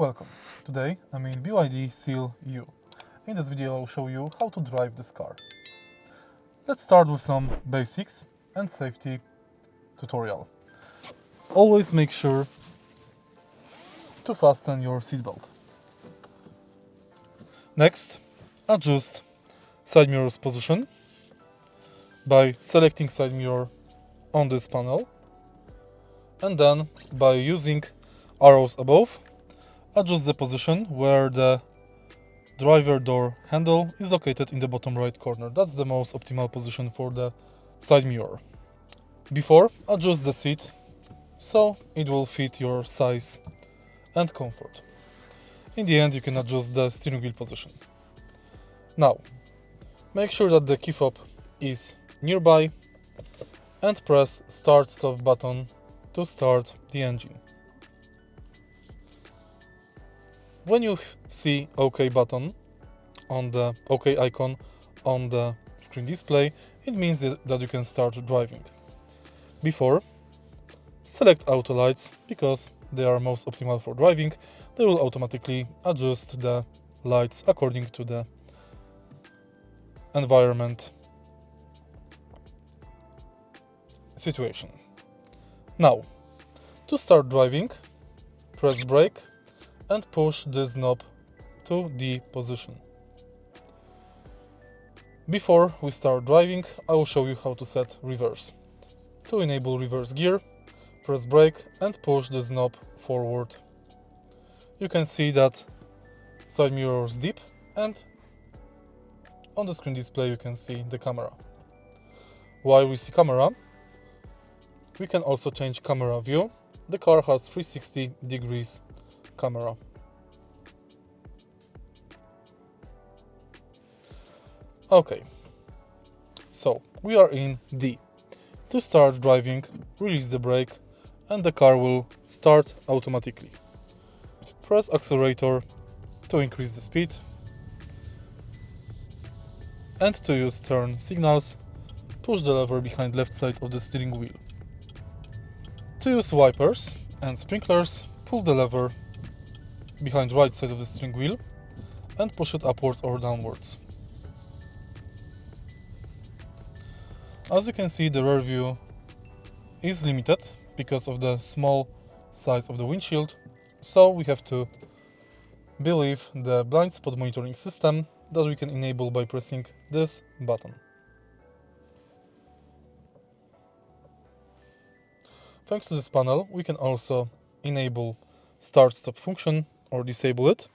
Welcome. Today I'm in BYD SEAL U. In this video I'll show you how to drive this car. Let's start with some basics and safety tutorial. Always make sure to fasten your seatbelt. Next, adjust side mirror's position by selecting side mirror on this panel, and then by using arrows above, adjust the position where the driver door handle is located in the bottom right corner. That's the most optimal position for the side mirror. Before, adjust the seat so it will fit your size and comfort. In the end, you can adjust the steering wheel position. Now, make sure that the key fob is nearby and press start-stop button to start the engine. When you see OK button on the OK icon on the screen display, it means that you can start driving. Before, select auto lights because they are most optimal for driving. They will automatically adjust the lights according to the environment situation. Now, to start driving, press brake and push this knob to the position. Before we start driving, I will show you how to set reverse. To enable reverse gear, press brake and push this knob forward. You can see that side mirrors dip, and on the screen display you can see the camera. While we see camera, we can also change camera view. The car has 360 degrees camera. Okay, so we are in D. To start driving, release the brake and the car will start automatically. Press accelerator to increase the speed, and to use turn signals, push the lever behind left side of the steering wheel. To use wipers and sprinklers, pull the lever behind right side of the steering wheel and push it upwards or downwards. As you can see, the rear view is limited because of the small size of the windshield, so we have to believe the blind spot monitoring system that we can enable by pressing this button. Thanks to this panel, we can also enable start-stop function or disable it,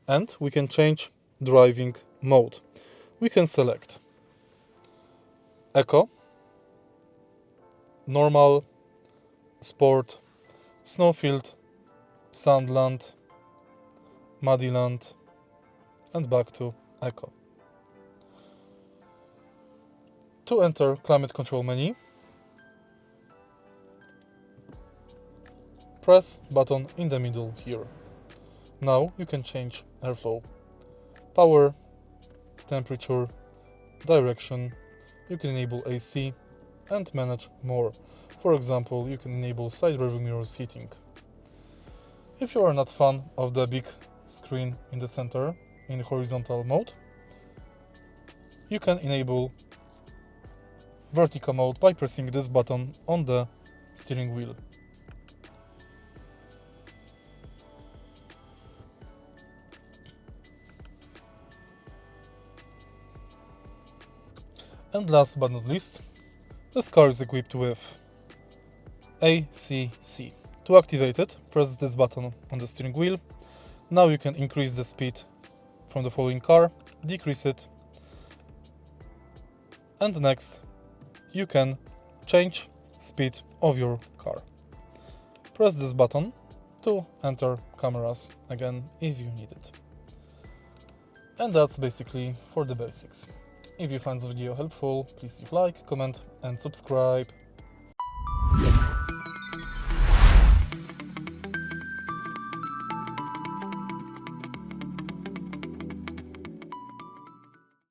and we can change driving mode. We can select Eco, Normal, Sport, Snowfield, Sandland, Muddyland, and back to Eco. To enter climate control menu, press button in the middle here. Now you can change airflow, power, temperature, direction. You can enable AC and manage more. For example, you can enable side rearview mirrors heating. If you are not fan of the big screen in the center in horizontal mode, you can enable vertical mode by pressing this button on the steering wheel. And last but not least, this car is equipped with ACC. To activate it, press this button on the steering wheel. Now you can increase the speed from the following car, decrease it, and next you can change speed of your car. Press this button to enter cameras again if you need it. And that's basically for the basics. If you find this video helpful, please leave a like, comment and subscribe.